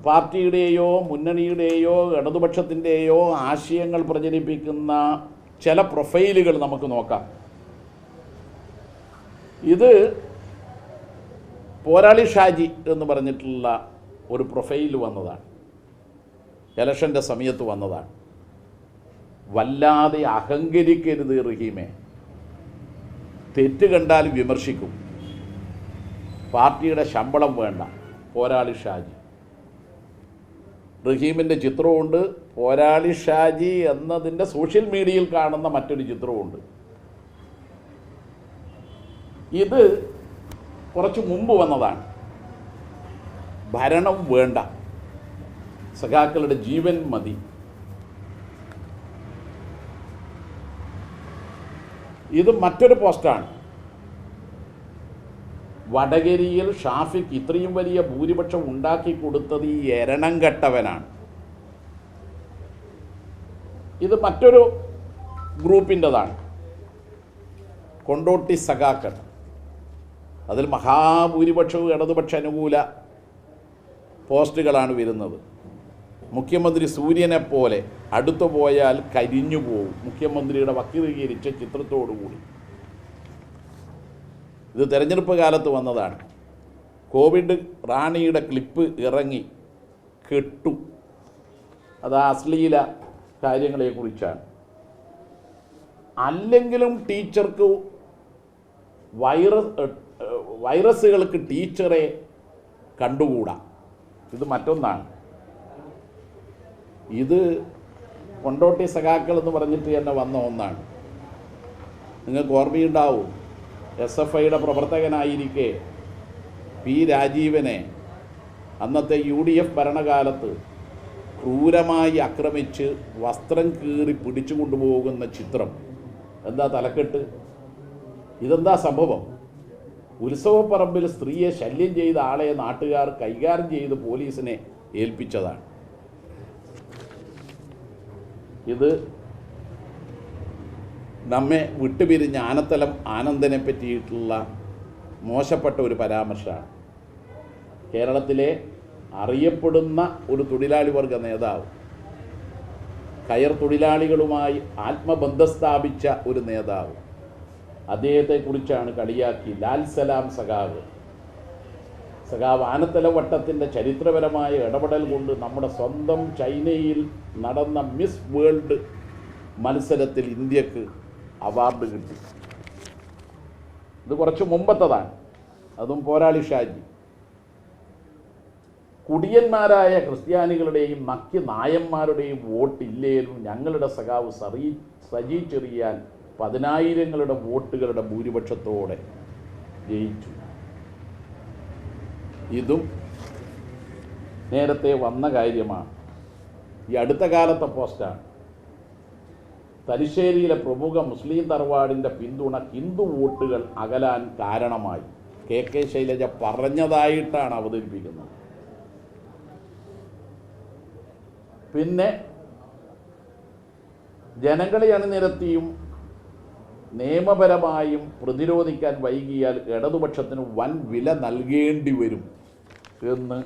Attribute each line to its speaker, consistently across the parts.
Speaker 1: പാർട്ടിയുടെയോ മുന്നണിയുടെയോ ഇടതുപക്ഷത്തിൻ്റെയോ ആശയങ്ങൾ പ്രചരിപ്പിക്കുന്ന ചില പ്രൊഫൈലുകൾ നമുക്ക് നോക്കാം. ഇത് പോരാളി ഷാജി എന്ന് പറഞ്ഞിട്ടുള്ള ഒരു പ്രൊഫൈൽ വന്നതാണ്, ഇലക്ഷൻ്റെ സമയത്ത് വന്നതാണ്. വല്ലാതെ അഹങ്കരിക്കരുത് റഹീമെ, തെറ്റ് കണ്ടാൽ വിമർശിക്കും, പാർട്ടിയുടെ ശമ്പളം വേണ്ട. പോരാളി ഷാജി, റഹീമിൻ്റെ ചിത്രമുണ്ട്, പോരാളി ഷാജി എന്നതിൻ്റെ സോഷ്യൽ മീഡിയയിൽ കാണുന്ന മറ്റൊരു ചിത്രമുണ്ട്. ഇത് കുറച്ച് മുമ്പ് വന്നതാണ്. ഭരണം വേണ്ട, സഖാക്കളുടെ ജീവൻ മതി. ഇത് മറ്റൊരു പോസ്റ്റാണ്. വടകരയിൽ ഷാഫിക്ക് ഇത്രയും വലിയ ഭൂരിപക്ഷം ഉണ്ടാക്കി കൊടുത്തത് ഈ എരണം കെട്ടവനാണ്. ഇത് മറ്റൊരു ഗ്രൂപ്പിൻ്റെതാണ്, കൊണ്ടോട്ടി സഖാക്കൾ. അതിൽ മഹാഭൂരിപക്ഷവും ഇടതുപക്ഷ അനുകൂല പോസ്റ്റുകളാണ് വരുന്നത്. മുഖ്യമന്ത്രി സൂര്യനെ പോലെ അടുത്തു പോയാൽ കരിഞ്ഞു പോകും, മുഖ്യമന്ത്രിയുടെ വക്രീകരിച്ച ചിത്രത്തോടുകൂടി. ഇത് തെരഞ്ഞെടുപ്പ് കാലത്ത് വന്നതാണ്. കോവിഡ് റാണിയുടെ ക്ലിപ്പ് ഇറങ്ങി കെട്ടു, അത് അശ്ലീല കാര്യങ്ങളെക്കുറിച്ചാണ്. അല്ലെങ്കിലും ടീച്ചർക്ക് വൈറസുകൾക്ക് ടീച്ചറെ കണ്ടുകൂടാ. ഇത് മറ്റൊന്നാണ്. ഇത് കൊണ്ടോട്ടി സഖാക്കൾ എന്ന് പറഞ്ഞിട്ട് തന്നെ വന്ന ഒന്നാണ്. നിങ്ങൾക്ക് ഓർമ്മയുണ്ടാവും, SFIയുടെ പ്രവർത്തകനായിരിക്കെ പി രാജീവനെ അന്നത്തെ UDF ഭരണകാലത്ത് ക്രൂരമായി ആക്രമിച്ച് വസ്ത്രം കീറി പിടിച്ചു കൊണ്ടുപോകുന്ന ചിത്രം. എന്താ തലക്കെട്ട്? ഇതെന്താ സംഭവം? ഉത്സവപ്പറമ്പിൽ സ്ത്രീയെ ശല്യം ചെയ്ത ആളെ നാട്ടുകാർ കൈകാര്യം ചെയ്ത് പോലീസിനെ ഏൽപ്പിച്ചതാണ്. ഇത് നമ്മെ വിട്ടുപിരിഞ്ഞ ആനത്തലം ആനന്ദനെ പറ്റിയിട്ടുള്ള മോശപ്പെട്ട ഒരു പരാമർശമാണ്. കേരളത്തിലെ അറിയപ്പെടുന്ന ഒരു തൊഴിലാളി വർഗ നേതാവ്, കയർ തൊഴിലാളികളുമായി ആത്മബന്ധം സ്ഥാപിച്ച ഒരു നേതാവ്, അദ്ദേഹത്തെക്കുറിച്ചാണ് കളിയാക്കി ലാൽ സലാം സഖാവ്. ആനത്തല വട്ടത്തിൻ്റെ ചരിത്രപരമായ ഇടപെടൽ കൊണ്ട് നമ്മുടെ സ്വന്തം ചൈനയിൽ നടന്ന മിസ് വേൾഡ് മത്സരത്തിൽ ഇന്ത്യക്ക് അവാർഡ് കിട്ടി. ഇത് കുറച്ച് മുമ്പത്തതാണ്, അതും പോരാളി ഷാജി. കുടിയന്മാരായ ക്രിസ്ത്യാനികളുടെയും നക്കി നായന്മാരുടെയും വോട്ടില്ലേലും ഞങ്ങളുടെ സഖാവ് സജി ചെറിയാൻ 10,000ങ്ങളുടെ വോട്ടുകളുടെ ഭൂരിപക്ഷത്തോടെ ജയിച്ചു. ഇതും നേരത്തെ വന്ന കാര്യമാണ്. ഈ അടുത്ത കാലത്തെ പോസ്റ്റാണ്. തലശ്ശേരിയിലെ പ്രമുഖ മുസ്ലിം തറവാടിൻ്റെ പിന്തുണ ഹിന്ദു വോട്ടുകൾ അകലാൻ കാരണമായി. KK ശൈലജ പറഞ്ഞതായിട്ടാണ് അവതരിപ്പിക്കുന്നത്. പിന്നെ ജനങ്ങളെ അണിനിരത്തിയും നിയമപരമായും പ്രതിരോധിക്കാൻ വൈകിയാൽ ഇടതുപക്ഷത്തിന് വൻ വില നൽകേണ്ടി വരും എന്ന്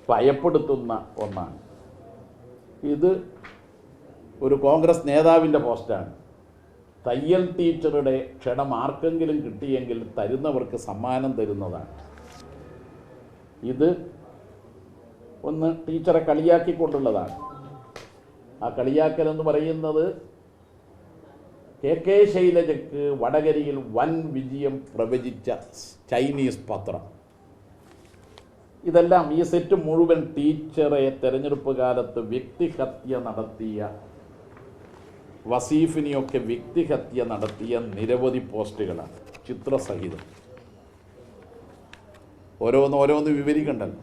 Speaker 1: ഭയപ്പെടുത്തുന്ന ഒന്നാണ്. ഇത് ഒരു കോൺഗ്രസ് നേതാവിൻ്റെ പോസ്റ്റാണ്. തയ്യൽ ടീച്ചറുടെ ക്ഷണം ആർക്കെങ്കിലും കിട്ടിയെങ്കിൽ തരുന്നവർക്ക് സമ്മാനം തരുന്നതാണ്. ഇത് ഒന്ന് ടീച്ചറെ കളിയാക്കിക്കൊണ്ടുള്ളതാണ്. ആ കളിയാക്കലെന്ന് പറയുന്നത് KK ശൈലജയ്ക്ക് വടകരയിൽ വൻ വിജയം പ്രവചിച്ച ചൈനീസ് പത്രം. ഇതെല്ലാം ഈ സെറ്റ് മുഴുവൻ ടീച്ചറെ തെരഞ്ഞെടുപ്പ് കാലത്ത് വ്യക്തിഹത്യ നടത്തിയ, വസീഫിനെയൊക്കെ വ്യക്തിഹത്യ നടത്തിയ നിരവധി പോസ്റ്റുകളാണ്, ചിത്രസഹിതം. ഓരോന്ന് വിവരിക്കണ്ടല്ലോ.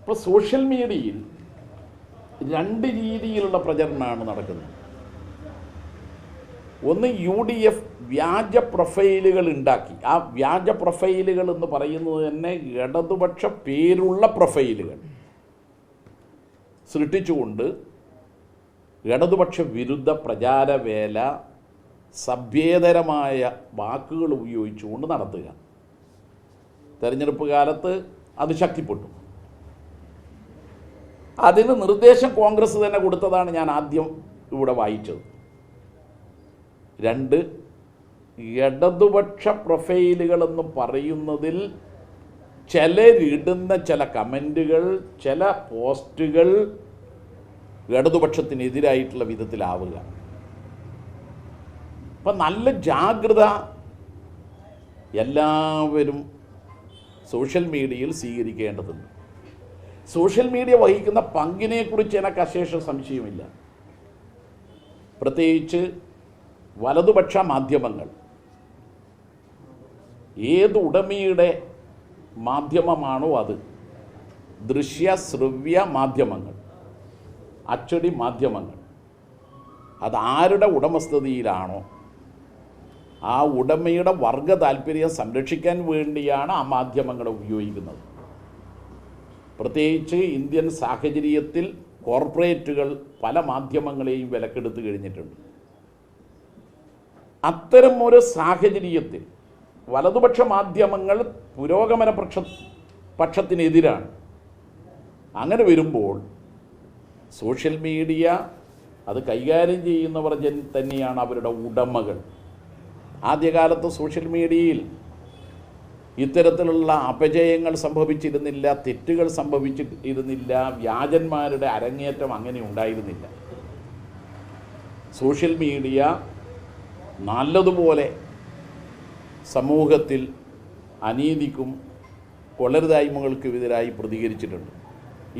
Speaker 1: ഇപ്പോൾ സോഷ്യൽ മീഡിയയിൽ 2 രീതിയിലുള്ള പ്രചരണമാണ് നടക്കുന്നത്. ഒന്ന്, UDF വ്യാജ പ്രൊഫൈലുകൾ ഉണ്ടാക്കി. ആ വ്യാജ പ്രൊഫൈലുകൾ എന്ന് പറയുന്നത് തന്നെ ഇടതുപക്ഷ പേരുള്ള പ്രൊഫൈലുകൾ സൃഷ്ടിച്ചുകൊണ്ട് ഇടതുപക്ഷ വിരുദ്ധ പ്രചാരവേല സഭ്യേതരമായ വാക്കുകൾ ഉപയോഗിച്ചുകൊണ്ട് നടത്തുക. തെരഞ്ഞെടുപ്പ് കാലത്ത് അത് ശക്തിപ്പെട്ടു. അതിന് നിർദ്ദേശം കോൺഗ്രസ് തന്നെ കൊടുത്തതാണ് ഞാൻ ആദ്യം ഇവിടെ വായിച്ചത്. 2, ഇടതുപക്ഷ പ്രൊഫൈലുകളെന്ന് പറയുന്നതിൽ ചിലരിടുന്ന ചില കമൻറ്റുകൾ, ചില പോസ്റ്റുകൾ ഇടതുപക്ഷത്തിനെതിരായിട്ടുള്ള വിധത്തിലാവുക. അപ്പം നല്ല ജാഗ്രത എല്ലാവരും സോഷ്യൽ മീഡിയയിൽ സ്വീകരിക്കേണ്ടതുണ്ട്. സോഷ്യൽ മീഡിയ വഹിക്കുന്ന പങ്കിനെക്കുറിച്ച് എനിക്ക് അശേഷം സംശയമില്ല. പ്രത്യേകിച്ച് വലതുപക്ഷ മാധ്യമങ്ങൾ, ഏത് ഉടമയുടെ മാധ്യമമാണോ അത്, ദൃശ്യ ശ്രവ്യ മാധ്യമങ്ങൾ, അച്ചടി മാധ്യമങ്ങൾ, അത് ആരുടെ ഉടമസ്ഥതയിലാണോ ആ ഉടമയുടെ വർഗ താല്പര്യം സംരക്ഷിക്കാൻ വേണ്ടിയാണ് ആ മാധ്യമങ്ങളെ ഉപയോഗിക്കുന്നത്. പ്രത്യേകിച്ച് ഇന്ത്യൻ സാഹചര്യത്തിൽ കോർപ്പറേറ്റുകൾ പല മാധ്യമങ്ങളെയും വിലക്കെടുത്ത് കഴിഞ്ഞിട്ടുണ്ട്. അത്തരം ഒരു സാഹചര്യത്തിൽ വലതുപക്ഷ മാധ്യമങ്ങൾ പുരോഗമന പക്ഷത്തിനെതിരാണ്. അങ്ങനെ വരുമ്പോൾ സോഷ്യൽ മീഡിയ അത് കൈകാര്യം ചെയ്യുന്നവർ തന്നെയാണ് അവരുടെ ഉടമകൾ. ആദ്യകാലത്ത് സോഷ്യൽ മീഡിയയിൽ ഇത്തരത്തിലുള്ള അപജയങ്ങൾ സംഭവിച്ചിരുന്നില്ല, തെറ്റുകൾ സംഭവിച്ചിരുന്നില്ല, വ്യാജന്മാരുടെ അരങ്ങേറ്റം അങ്ങനെ ഉണ്ടായിരുന്നില്ല. സോഷ്യൽ മീഡിയ നല്ലതുപോലെ സമൂഹത്തിൽ അനീതിക്കും കൊള്ളരുതായ്മകൾക്കുമെതിരായി പ്രതികരിച്ചിട്ടുണ്ട്.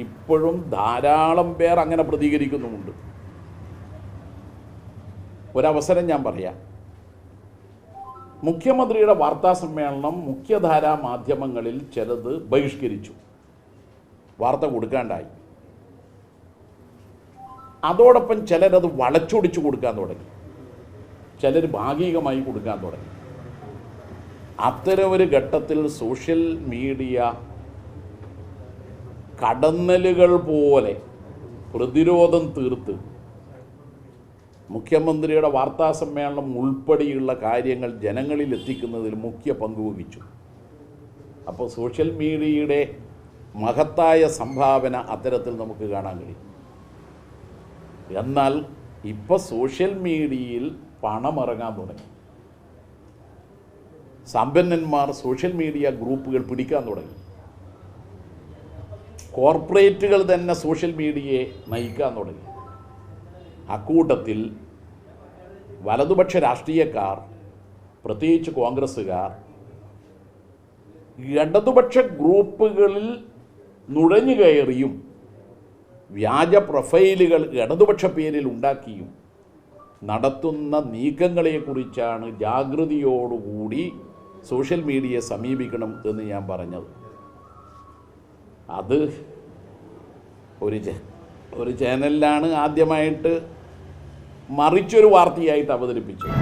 Speaker 1: ഇപ്പോഴും ധാരാളം പേർ അങ്ങനെ പ്രതികരിക്കുന്നുമുണ്ട്. ഒരവസരം ഞാൻ പറയാം. മുഖ്യമന്ത്രിയുടെ വാർത്താ സമ്മേളനം മുഖ്യധാരാ മാധ്യമങ്ങളിൽ ചിലത് ബഹിഷ്കരിച്ചു, വാർത്ത കൊടുക്കാണ്ടായി. അതോടൊപ്പം ചിലരത് വളച്ചൊടിച്ചു കൊടുക്കാൻ തുടങ്ങി, ചിലർ ഭാഗികമായി കൊടുക്കാൻ തുടങ്ങി. അത്തരമൊരു ഘട്ടത്തിൽ സോഷ്യൽ മീഡിയ കടന്നലുകൾ പോലെ പ്രതിരോധം തീർത്ത് മുഖ്യമന്ത്രിയുടെ വാർത്താ സമ്മേളനം ഉൾപ്പെടെയുള്ള കാര്യങ്ങൾ ജനങ്ങളിൽ എത്തിക്കുന്നതിൽ മുഖ്യ പങ്കുവഹിച്ചു. അപ്പോൾ സോഷ്യൽ മീഡിയയുടെ മഹത്തായ സംഭാവന അത്തരത്തിൽ നമുക്ക് കാണാൻ കഴിയും. എന്നാൽ ഇപ്പോൾ സോഷ്യൽ മീഡിയയിൽ പണമിറങ്ങാൻ തുടങ്ങി. സമ്പന്നന്മാർ സോഷ്യൽ മീഡിയ ഗ്രൂപ്പുകൾ പിടിക്കാൻ തുടങ്ങി. കോർപ്പറേറ്റുകൾ തന്നെ സോഷ്യൽ മീഡിയയെ നയിക്കാൻ തുടങ്ങി. അക്കൂട്ടത്തിൽ വലതുപക്ഷ രാഷ്ട്രീയക്കാർ, പ്രത്യേകിച്ച് കോൺഗ്രസ്സുകാർ, ഇടതുപക്ഷ ഗ്രൂപ്പുകളിൽ നുഴഞ്ഞു കയറിയും വ്യാജ പ്രൊഫൈലുകൾ ഇടതുപക്ഷ പേരിൽ ഉണ്ടാക്കിയും നടത്തുന്ന നീക്കങ്ങളെക്കുറിച്ചാണ് ജാഗ്രതയോടുകൂടി സോഷ്യൽ മീഡിയയെ സമീപിക്കണം എന്ന് ഞാൻ പറഞ്ഞത്. അത് ഒരു ചാനലിലാണ് ആദ്യമായിട്ട് മറിച്ചൊരു വാർത്തയായിട്ട് അവതരിപ്പിച്ചത്.